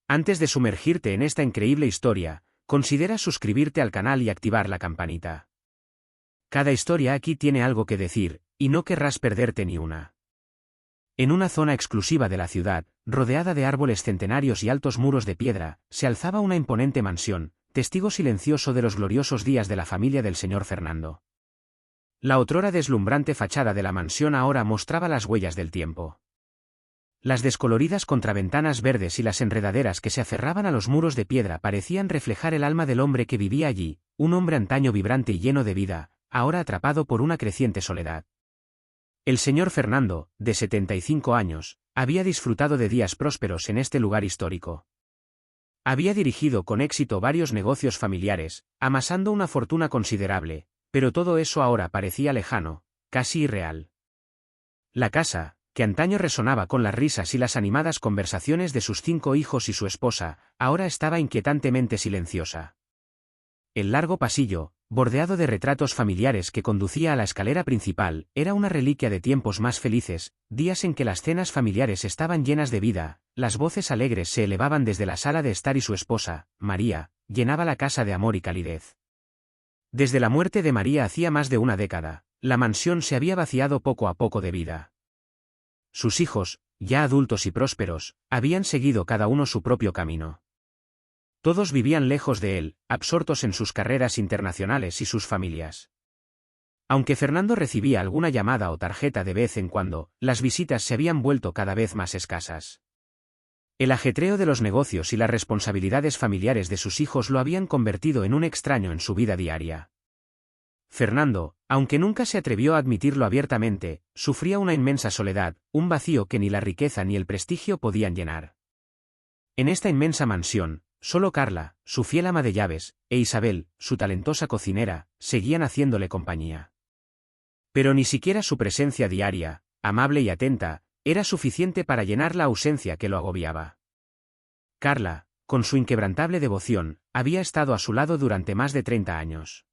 Antes de sumergirte en esta increíble historia, considera suscribirte al canal y activar la campanita. Cada historia aquí tiene algo que decir, y no querrás perderte ni una. En una zona exclusiva de la ciudad, rodeada de árboles centenarios y altos muros de piedra, se alzaba una imponente mansión, testigo silencioso de los gloriosos días de la familia del señor Fernando. La otrora deslumbrante fachada de la mansión ahora mostraba las huellas del tiempo. Las descoloridas contraventanas verdes y las enredaderas que se aferraban a los muros de piedra parecían reflejar el alma del hombre que vivía allí, un hombre antaño vibrante y lleno de vida, ahora atrapado por una creciente soledad. El señor Fernando, de 75 años, había disfrutado de días prósperos en este lugar histórico. Había dirigido con éxito varios negocios familiares, amasando una fortuna considerable, pero todo eso ahora parecía lejano, casi irreal. La casa, que antaño resonaba con las risas y las animadas conversaciones de sus 5 hijos y su esposa, ahora estaba inquietantemente silenciosa. El largo pasillo, bordeado de retratos familiares que conducía a la escalera principal, era una reliquia de tiempos más felices, días en que las cenas familiares estaban llenas de vida, las voces alegres se elevaban desde la sala de estar y su esposa, María, llenaba la casa de amor y calidez. Desde la muerte de María hacía más de una década, la mansión se había vaciado poco a poco de vida. Sus hijos, ya adultos y prósperos, habían seguido cada uno su propio camino. Todos vivían lejos de él, absortos en sus carreras internacionales y sus familias. Aunque Fernando recibía alguna llamada o tarjeta de vez en cuando, las visitas se habían vuelto cada vez más escasas. El ajetreo de los negocios y las responsabilidades familiares de sus hijos lo habían convertido en un extraño en su vida diaria. Fernando, aunque nunca se atrevió a admitirlo abiertamente, sufría una inmensa soledad, un vacío que ni la riqueza ni el prestigio podían llenar. En esta inmensa mansión, solo Carla, su fiel ama de llaves, e Isabel, su talentosa cocinera, seguían haciéndole compañía. Pero ni siquiera su presencia diaria, amable y atenta, era suficiente para llenar la ausencia que lo agobiaba. Carla, con su inquebrantable devoción, había estado a su lado durante más de 30 años.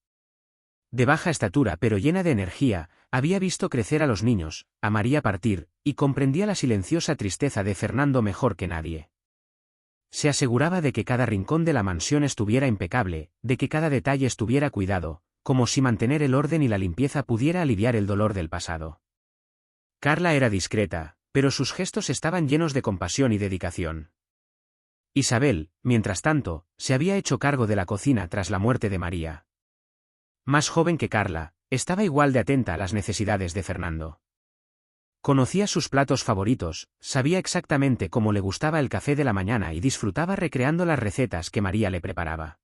De baja estatura pero llena de energía, había visto crecer a los niños, a María partir, y comprendía la silenciosa tristeza de Fernando mejor que nadie. Se aseguraba de que cada rincón de la mansión estuviera impecable, de que cada detalle estuviera cuidado, como si mantener el orden y la limpieza pudiera aliviar el dolor del pasado. Carla era discreta, pero sus gestos estaban llenos de compasión y dedicación. Isabel, mientras tanto, se había hecho cargo de la cocina tras la muerte de María. Más joven que Carla, estaba igual de atenta a las necesidades de Fernando. Conocía sus platos favoritos, sabía exactamente cómo le gustaba el café de la mañana y disfrutaba recreando las recetas que María le preparaba.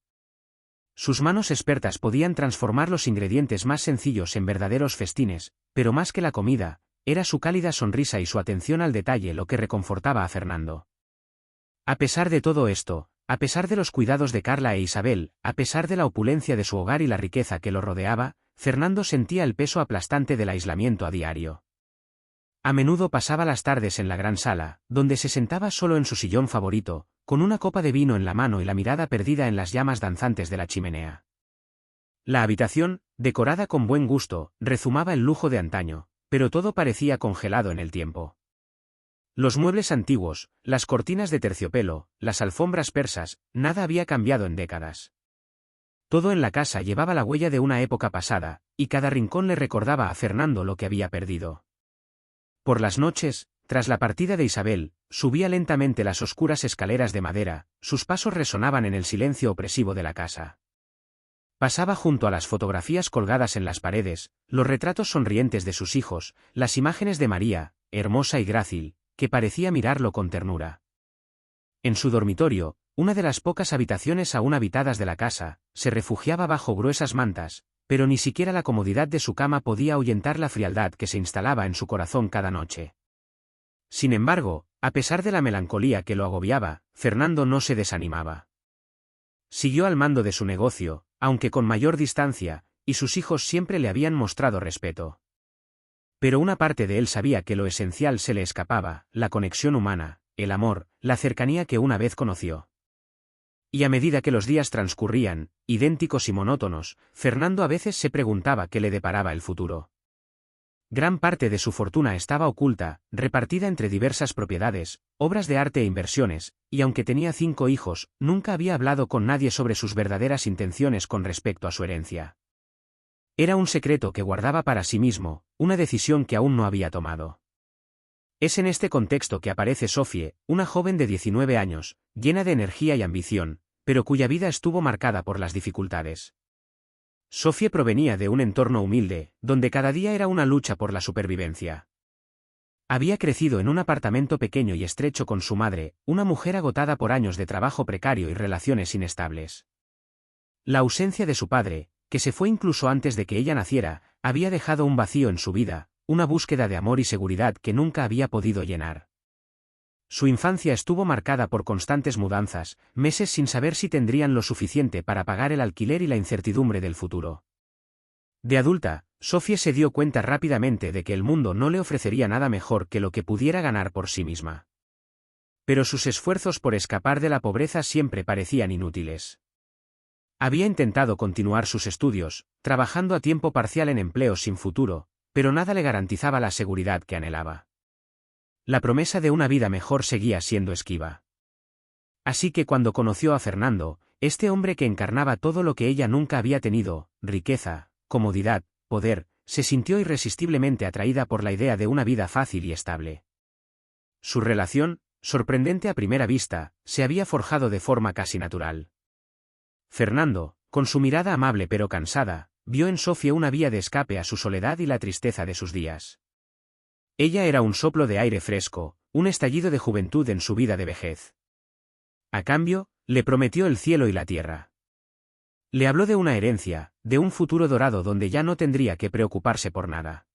Sus manos expertas podían transformar los ingredientes más sencillos en verdaderos festines, pero más que la comida, era su cálida sonrisa y su atención al detalle lo que reconfortaba a Fernando. A pesar de todo esto, a pesar de los cuidados de Carla e Isabel, a pesar de la opulencia de su hogar y la riqueza que lo rodeaba, Fernando sentía el peso aplastante del aislamiento a diario. A menudo pasaba las tardes en la gran sala, donde se sentaba solo en su sillón favorito, con una copa de vino en la mano y la mirada perdida en las llamas danzantes de la chimenea. La habitación, decorada con buen gusto, rezumaba el lujo de antaño, pero todo parecía congelado en el tiempo. Los muebles antiguos, las cortinas de terciopelo, las alfombras persas, nada había cambiado en décadas. Todo en la casa llevaba la huella de una época pasada, y cada rincón le recordaba a Fernando lo que había perdido. Por las noches, tras la partida de Isabel, subía lentamente las oscuras escaleras de madera, sus pasos resonaban en el silencio opresivo de la casa. Pasaba junto a las fotografías colgadas en las paredes, los retratos sonrientes de sus hijos, las imágenes de María, hermosa y grácil, que parecía mirarlo con ternura. En su dormitorio, una de las pocas habitaciones aún habitadas de la casa, se refugiaba bajo gruesas mantas, pero ni siquiera la comodidad de su cama podía ahuyentar la frialdad que se instalaba en su corazón cada noche. Sin embargo, a pesar de la melancolía que lo agobiaba, Fernando no se desanimaba. Siguió al mando de su negocio, aunque con mayor distancia, y sus hijos siempre le habían mostrado respeto. Pero una parte de él sabía que lo esencial se le escapaba, la conexión humana, el amor, la cercanía que una vez conoció. Y a medida que los días transcurrían, idénticos y monótonos, Fernando a veces se preguntaba qué le deparaba el futuro. Gran parte de su fortuna estaba oculta, repartida entre diversas propiedades, obras de arte e inversiones, y aunque tenía 5 hijos, nunca había hablado con nadie sobre sus verdaderas intenciones con respecto a su herencia. Era un secreto que guardaba para sí mismo, una decisión que aún no había tomado. Es en este contexto que aparece Sophie, una joven de 19 años, llena de energía y ambición, pero cuya vida estuvo marcada por las dificultades. Sophie provenía de un entorno humilde, donde cada día era una lucha por la supervivencia. Había crecido en un apartamento pequeño y estrecho con su madre, una mujer agotada por años de trabajo precario y relaciones inestables. La ausencia de su padre, que se fue incluso antes de que ella naciera, había dejado un vacío en su vida, una búsqueda de amor y seguridad que nunca había podido llenar. Su infancia estuvo marcada por constantes mudanzas, meses sin saber si tendrían lo suficiente para pagar el alquiler y la incertidumbre del futuro. De adulta, Sophie se dio cuenta rápidamente de que el mundo no le ofrecería nada mejor que lo que pudiera ganar por sí misma. Pero sus esfuerzos por escapar de la pobreza siempre parecían inútiles. Había intentado continuar sus estudios, trabajando a tiempo parcial en empleos sin futuro, pero nada le garantizaba la seguridad que anhelaba. La promesa de una vida mejor seguía siendo esquiva. Así que cuando conoció a Fernando, este hombre que encarnaba todo lo que ella nunca había tenido, riqueza, comodidad, poder, se sintió irresistiblemente atraída por la idea de una vida fácil y estable. Su relación, sorprendente a primera vista, se había forjado de forma casi natural. Fernando, con su mirada amable pero cansada, vio en Sophie una vía de escape a su soledad y la tristeza de sus días. Ella era un soplo de aire fresco, un estallido de juventud en su vida de vejez. A cambio, le prometió el cielo y la tierra. Le habló de una herencia, de un futuro dorado donde ya no tendría que preocuparse por nada.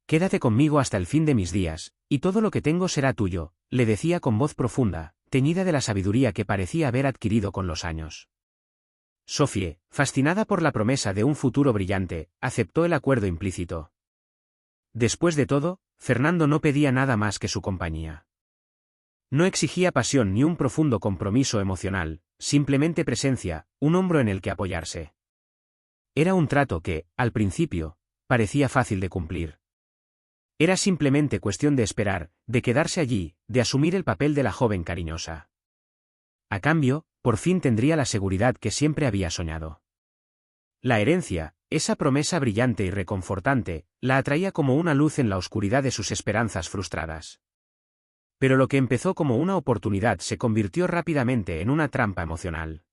«Quédate conmigo hasta el fin de mis días, y todo lo que tengo será tuyo», le decía con voz profunda, teñida de la sabiduría que parecía haber adquirido con los años. Sophie, fascinada por la promesa de un futuro brillante, aceptó el acuerdo implícito. Después de todo, Fernando no pedía nada más que su compañía. No exigía pasión ni un profundo compromiso emocional, simplemente presencia, un hombro en el que apoyarse. Era un trato que, al principio, parecía fácil de cumplir. Era simplemente cuestión de esperar, de quedarse allí, de asumir el papel de la joven cariñosa. A cambio, por fin tendría la seguridad que siempre había soñado. La herencia, esa promesa brillante y reconfortante, la atraía como una luz en la oscuridad de sus esperanzas frustradas. Pero lo que empezó como una oportunidad se convirtió rápidamente en una trampa emocional.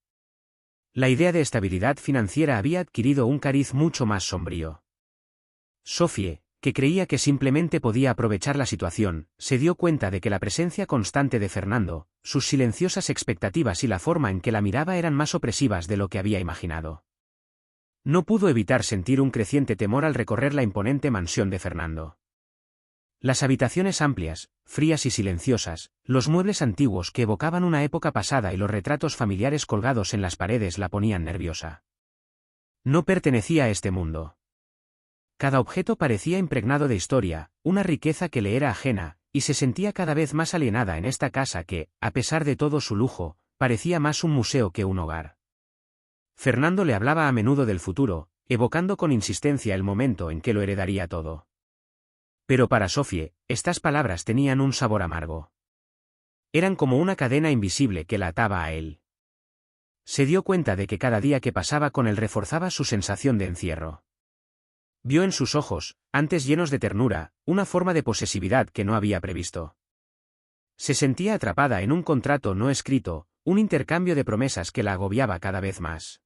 La idea de estabilidad financiera había adquirido un cariz mucho más sombrío. Sophie, que creía que simplemente podía aprovechar la situación, se dio cuenta de que la presencia constante de Fernando, sus silenciosas expectativas y la forma en que la miraba eran más opresivas de lo que había imaginado. No pudo evitar sentir un creciente temor al recorrer la imponente mansión de Fernando. Las habitaciones amplias, frías y silenciosas, los muebles antiguos que evocaban una época pasada y los retratos familiares colgados en las paredes la ponían nerviosa. No pertenecía a este mundo. Cada objeto parecía impregnado de historia, una riqueza que le era ajena, y se sentía cada vez más alienada en esta casa que, a pesar de todo su lujo, parecía más un museo que un hogar. Fernando le hablaba a menudo del futuro, evocando con insistencia el momento en que lo heredaría todo. Pero para Sophie, estas palabras tenían un sabor amargo. Eran como una cadena invisible que la ataba a él. Se dio cuenta de que cada día que pasaba con él reforzaba su sensación de encierro. Vio en sus ojos, antes llenos de ternura, una forma de posesividad que no había previsto. Se sentía atrapada en un contrato no escrito, un intercambio de promesas que la agobiaba cada vez más.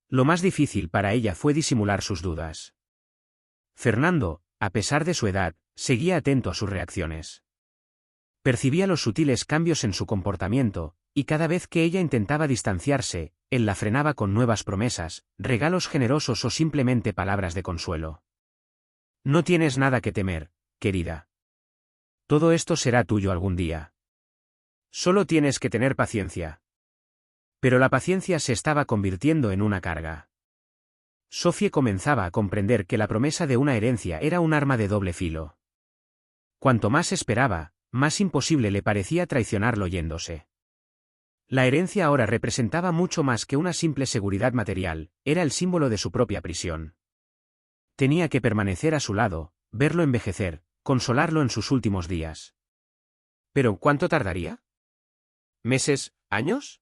Lo más difícil para ella fue disimular sus dudas. Fernando, a pesar de su edad, seguía atento a sus reacciones. Percibía los sutiles cambios en su comportamiento, y cada vez que ella intentaba distanciarse, él la frenaba con nuevas promesas, regalos generosos o simplemente palabras de consuelo. «No tienes nada que temer, querida. Todo esto será tuyo algún día. Solo tienes que tener paciencia». Pero la paciencia se estaba convirtiendo en una carga. Sophie comenzaba a comprender que la promesa de una herencia era un arma de doble filo. Cuanto más esperaba, más imposible le parecía traicionarlo yéndose. La herencia ahora representaba mucho más que una simple seguridad material, era el símbolo de su propia prisión. Tenía que permanecer a su lado, verlo envejecer, consolarlo en sus últimos días. ¿Pero cuánto tardaría? ¿Meses? ¿Años?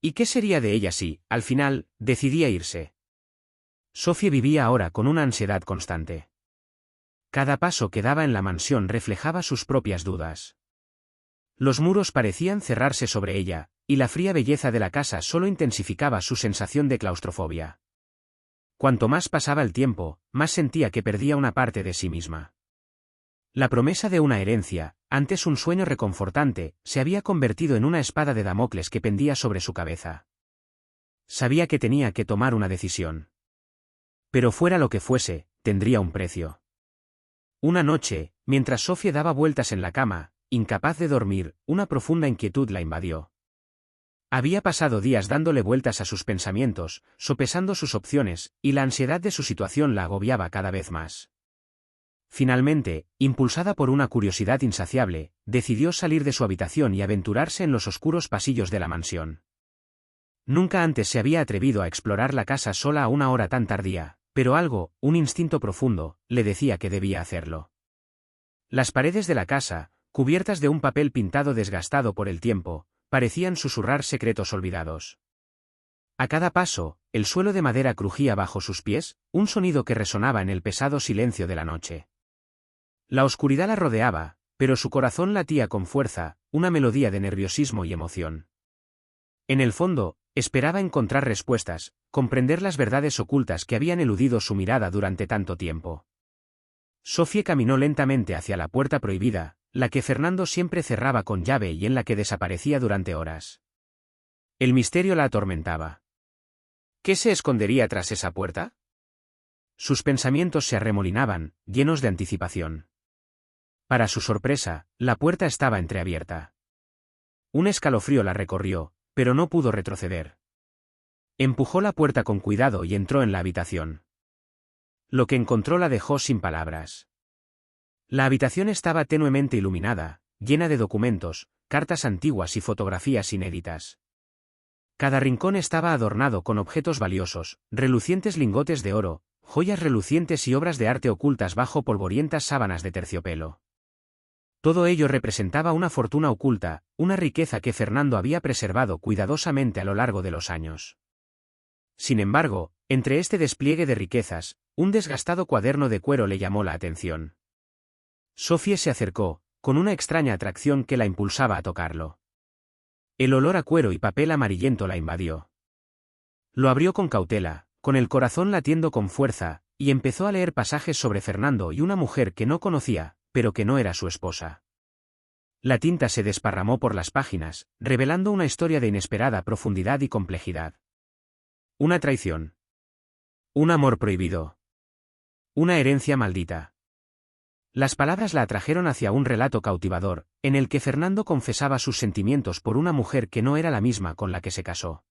¿Y qué sería de ella si, al final, decidía irse? Sophie vivía ahora con una ansiedad constante. Cada paso que daba en la mansión reflejaba sus propias dudas. Los muros parecían cerrarse sobre ella, y la fría belleza de la casa solo intensificaba su sensación de claustrofobia. Cuanto más pasaba el tiempo, más sentía que perdía una parte de sí misma. La promesa de una herencia, antes un sueño reconfortante, se había convertido en una espada de Damocles que pendía sobre su cabeza. Sabía que tenía que tomar una decisión. Pero fuera lo que fuese, tendría un precio. Una noche, mientras Sophie daba vueltas en la cama, incapaz de dormir, una profunda inquietud la invadió. Había pasado días dándole vueltas a sus pensamientos, sopesando sus opciones, y la ansiedad de su situación la agobiaba cada vez más. Finalmente, impulsada por una curiosidad insaciable, decidió salir de su habitación y aventurarse en los oscuros pasillos de la mansión. Nunca antes se había atrevido a explorar la casa sola a una hora tan tardía, pero algo, un instinto profundo, le decía que debía hacerlo. Las paredes de la casa, cubiertas de un papel pintado desgastado por el tiempo, parecían susurrar secretos olvidados. A cada paso, el suelo de madera crujía bajo sus pies, un sonido que resonaba en el pesado silencio de la noche. La oscuridad la rodeaba, pero su corazón latía con fuerza, una melodía de nerviosismo y emoción. En el fondo, esperaba encontrar respuestas, comprender las verdades ocultas que habían eludido su mirada durante tanto tiempo. Sophie caminó lentamente hacia la puerta prohibida, la que Fernando siempre cerraba con llave y en la que desaparecía durante horas. El misterio la atormentaba. ¿Qué se escondería tras esa puerta? Sus pensamientos se arremolinaban, llenos de anticipación. Para su sorpresa, la puerta estaba entreabierta. Un escalofrío la recorrió, pero no pudo retroceder. Empujó la puerta con cuidado y entró en la habitación. Lo que encontró la dejó sin palabras. La habitación estaba tenuemente iluminada, llena de documentos, cartas antiguas y fotografías inéditas. Cada rincón estaba adornado con objetos valiosos, relucientes lingotes de oro, joyas relucientes y obras de arte ocultas bajo polvorientas sábanas de terciopelo. Todo ello representaba una fortuna oculta, una riqueza que Fernando había preservado cuidadosamente a lo largo de los años. Sin embargo, entre este despliegue de riquezas, un desgastado cuaderno de cuero le llamó la atención. Sophie se acercó, con una extraña atracción que la impulsaba a tocarlo. El olor a cuero y papel amarillento la invadió. Lo abrió con cautela, con el corazón latiendo con fuerza, y empezó a leer pasajes sobre Fernando y una mujer que no conocía, pero que no era su esposa. La tinta se desparramó por las páginas, revelando una historia de inesperada profundidad y complejidad. Una traición. Un amor prohibido. Una herencia maldita. Las palabras la atrajeron hacia un relato cautivador, en el que Fernando confesaba sus sentimientos por una mujer que no era la misma con la que se casó.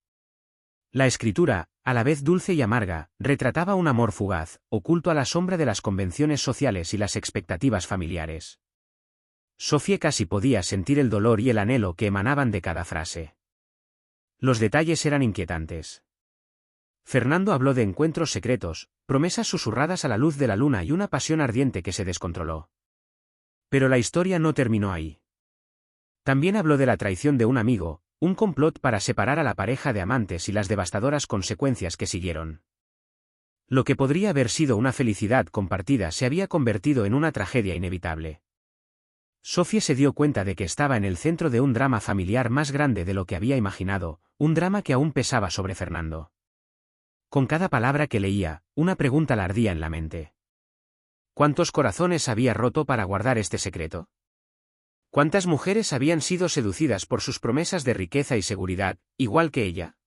La escritura, a la vez dulce y amarga, retrataba un amor fugaz, oculto a la sombra de las convenciones sociales y las expectativas familiares. Sophie casi podía sentir el dolor y el anhelo que emanaban de cada frase. Los detalles eran inquietantes. Fernando habló de encuentros secretos, promesas susurradas a la luz de la luna y una pasión ardiente que se descontroló. Pero la historia no terminó ahí. También habló de la traición de un amigo, un complot para separar a la pareja de amantes y las devastadoras consecuencias que siguieron. Lo que podría haber sido una felicidad compartida se había convertido en una tragedia inevitable. Sophie se dio cuenta de que estaba en el centro de un drama familiar más grande de lo que había imaginado, un drama que aún pesaba sobre Fernando. Con cada palabra que leía, una pregunta la ardía en la mente. ¿Cuántos corazones había roto para guardar este secreto? ¿Cuántas mujeres habían sido seducidas por sus promesas de riqueza y seguridad, igual que ella?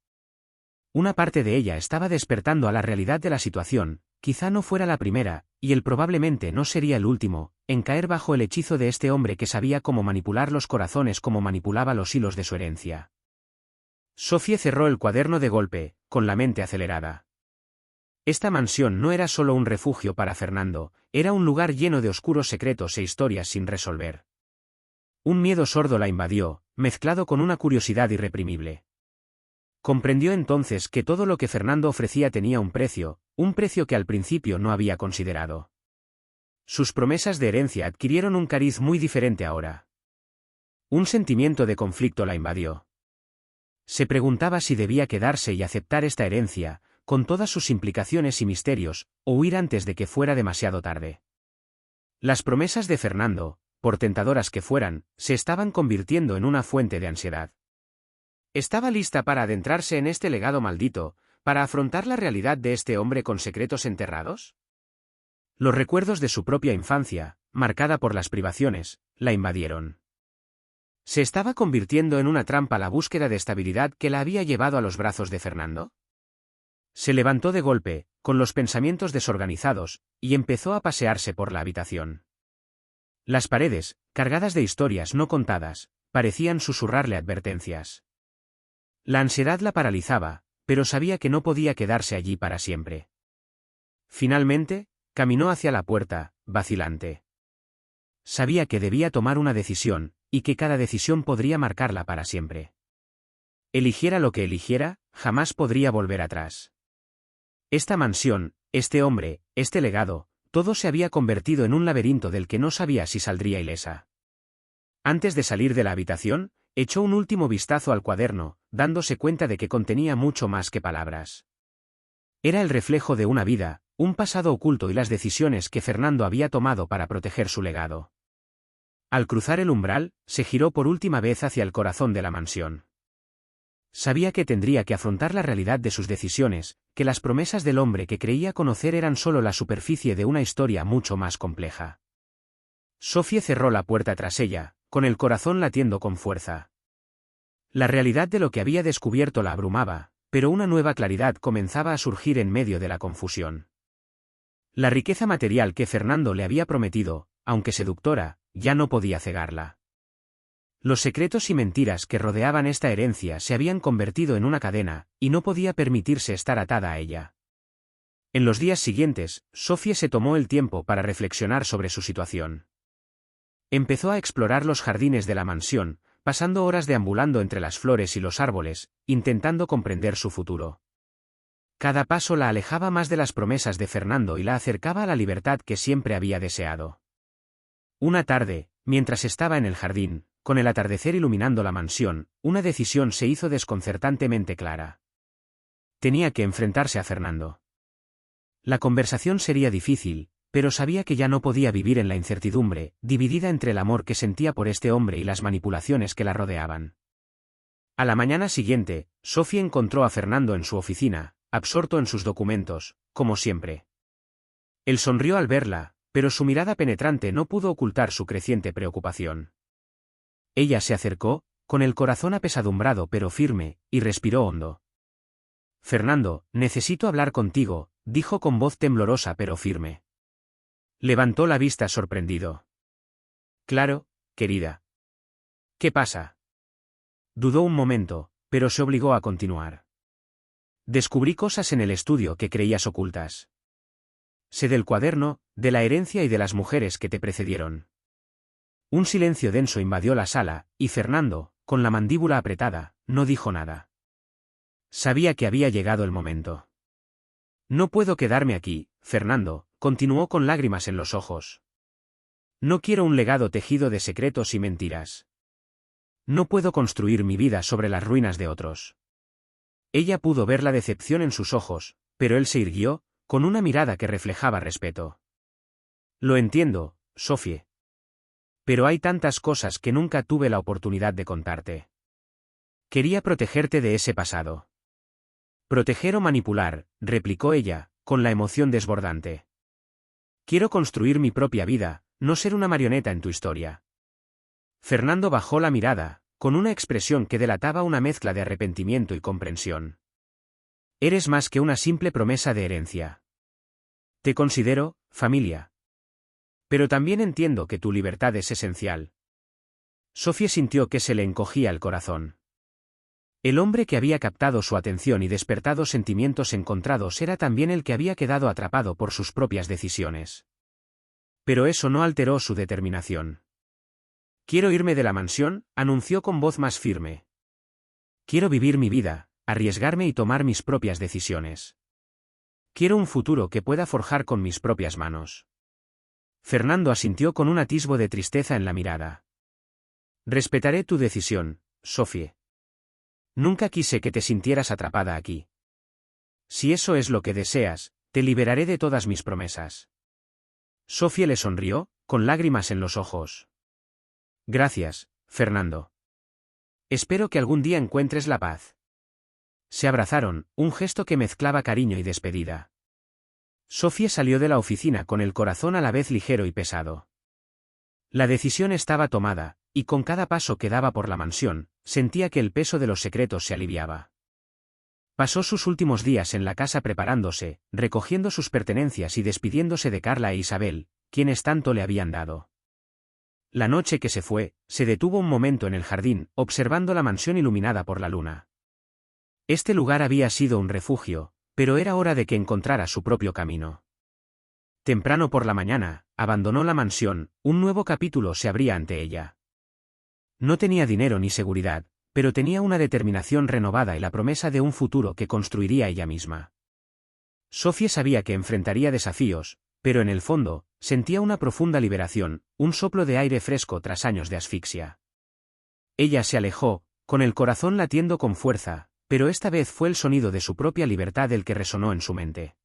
Una parte de ella estaba despertando a la realidad de la situación, quizá no fuera la primera, y él probablemente no sería el último, en caer bajo el hechizo de este hombre que sabía cómo manipular los corazones como manipulaba los hilos de su herencia. Sophie cerró el cuaderno de golpe, con la mente acelerada. Esta mansión no era solo un refugio para Fernando, era un lugar lleno de oscuros secretos e historias sin resolver. Un miedo sordo la invadió, mezclado con una curiosidad irreprimible. Comprendió entonces que todo lo que Fernando ofrecía tenía un precio que al principio no había considerado. Sus promesas de herencia adquirieron un cariz muy diferente ahora. Un sentimiento de conflicto la invadió. Se preguntaba si debía quedarse y aceptar esta herencia, con todas sus implicaciones y misterios, o huir antes de que fuera demasiado tarde. Las promesas de Fernando, por tentadoras que fueran, se estaban convirtiendo en una fuente de ansiedad. ¿Estaba lista para adentrarse en este legado maldito, para afrontar la realidad de este hombre con secretos enterrados? Los recuerdos de su propia infancia, marcada por las privaciones, la invadieron. ¿Se estaba convirtiendo en una trampa la búsqueda de estabilidad que la había llevado a los brazos de Fernando? Se levantó de golpe, con los pensamientos desorganizados, y empezó a pasearse por la habitación. Las paredes, cargadas de historias no contadas, parecían susurrarle advertencias. La ansiedad la paralizaba, pero sabía que no podía quedarse allí para siempre. Finalmente, caminó hacia la puerta, vacilante. Sabía que debía tomar una decisión, y que cada decisión podría marcarla para siempre. Eligiera lo que eligiera, jamás podría volver atrás. Esta mansión, este hombre, este legado, todo se había convertido en un laberinto del que no sabía si saldría ilesa. Antes de salir de la habitación, echó un último vistazo al cuaderno, dándose cuenta de que contenía mucho más que palabras. Era el reflejo de una vida, un pasado oculto y las decisiones que Fernando había tomado para proteger su legado. Al cruzar el umbral, se giró por última vez hacia el corazón de la mansión. Sabía que tendría que afrontar la realidad de sus decisiones, que las promesas del hombre que creía conocer eran solo la superficie de una historia mucho más compleja. Sophie cerró la puerta tras ella, con el corazón latiendo con fuerza. La realidad de lo que había descubierto la abrumaba, pero una nueva claridad comenzaba a surgir en medio de la confusión. La riqueza material que Fernando le había prometido, aunque seductora, ya no podía cegarla. Los secretos y mentiras que rodeaban esta herencia se habían convertido en una cadena, y no podía permitirse estar atada a ella. En los días siguientes, Sophie se tomó el tiempo para reflexionar sobre su situación. Empezó a explorar los jardines de la mansión, pasando horas deambulando entre las flores y los árboles, intentando comprender su futuro. Cada paso la alejaba más de las promesas de Fernando y la acercaba a la libertad que siempre había deseado. Una tarde, mientras estaba en el jardín, con el atardecer iluminando la mansión, una decisión se hizo desconcertantemente clara. Tenía que enfrentarse a Fernando. La conversación sería difícil, pero sabía que ya no podía vivir en la incertidumbre, dividida entre el amor que sentía por este hombre y las manipulaciones que la rodeaban. A la mañana siguiente, Sophie encontró a Fernando en su oficina, absorto en sus documentos, como siempre. Él sonrió al verla, pero su mirada penetrante no pudo ocultar su creciente preocupación. Ella se acercó, con el corazón apesadumbrado pero firme, y respiró hondo. «Fernando, necesito hablar contigo», dijo con voz temblorosa pero firme. Levantó la vista sorprendido. «Claro, querida». «¿Qué pasa?». Dudó un momento, pero se obligó a continuar. «Descubrí cosas en el estudio que creías ocultas. Sé del cuaderno, de la herencia y de las mujeres que te precedieron». Un silencio denso invadió la sala, y Fernando, con la mandíbula apretada, no dijo nada. Sabía que había llegado el momento. «No puedo quedarme aquí, Fernando», continuó con lágrimas en los ojos. «No quiero un legado tejido de secretos y mentiras. No puedo construir mi vida sobre las ruinas de otros». Ella pudo ver la decepción en sus ojos, pero él se irguió, con una mirada que reflejaba respeto. «Lo entiendo, Sophie. Pero hay tantas cosas que nunca tuve la oportunidad de contarte. Quería protegerte de ese pasado». «Proteger o manipular», replicó ella, con la emoción desbordante. «Quiero construir mi propia vida, no ser una marioneta en tu historia». Fernando bajó la mirada, con una expresión que delataba una mezcla de arrepentimiento y comprensión. «Eres más que una simple promesa de herencia. Te considero familia. Pero también entiendo que tu libertad es esencial». Sophie sintió que se le encogía el corazón. El hombre que había captado su atención y despertado sentimientos encontrados era también el que había quedado atrapado por sus propias decisiones. Pero eso no alteró su determinación. «Quiero irme de la mansión», anunció con voz más firme. «Quiero vivir mi vida, arriesgarme y tomar mis propias decisiones. Quiero un futuro que pueda forjar con mis propias manos». Fernando asintió con un atisbo de tristeza en la mirada. Respetaré tu decisión, Sophie. Nunca quise que te sintieras atrapada aquí. Si eso es lo que deseas, te liberaré de todas mis promesas. Sophie le sonrió, con lágrimas en los ojos. Gracias, Fernando. Espero que algún día encuentres la paz. Se abrazaron, un gesto que mezclaba cariño y despedida. Sophie salió de la oficina con el corazón a la vez ligero y pesado. La decisión estaba tomada, y con cada paso que daba por la mansión, sentía que el peso de los secretos se aliviaba. Pasó sus últimos días en la casa preparándose, recogiendo sus pertenencias y despidiéndose de Carla e Isabel, quienes tanto le habían dado. La noche que se fue, se detuvo un momento en el jardín, observando la mansión iluminada por la luna. Este lugar había sido un refugio, pero era hora de que encontrara su propio camino. Temprano por la mañana, abandonó la mansión, un nuevo capítulo se abría ante ella. No tenía dinero ni seguridad, pero tenía una determinación renovada y la promesa de un futuro que construiría ella misma. Sophie sabía que enfrentaría desafíos, pero en el fondo, sentía una profunda liberación, un soplo de aire fresco tras años de asfixia. Ella se alejó, con el corazón latiendo con fuerza, pero esta vez fue el sonido de su propia libertad el que resonó en su mente.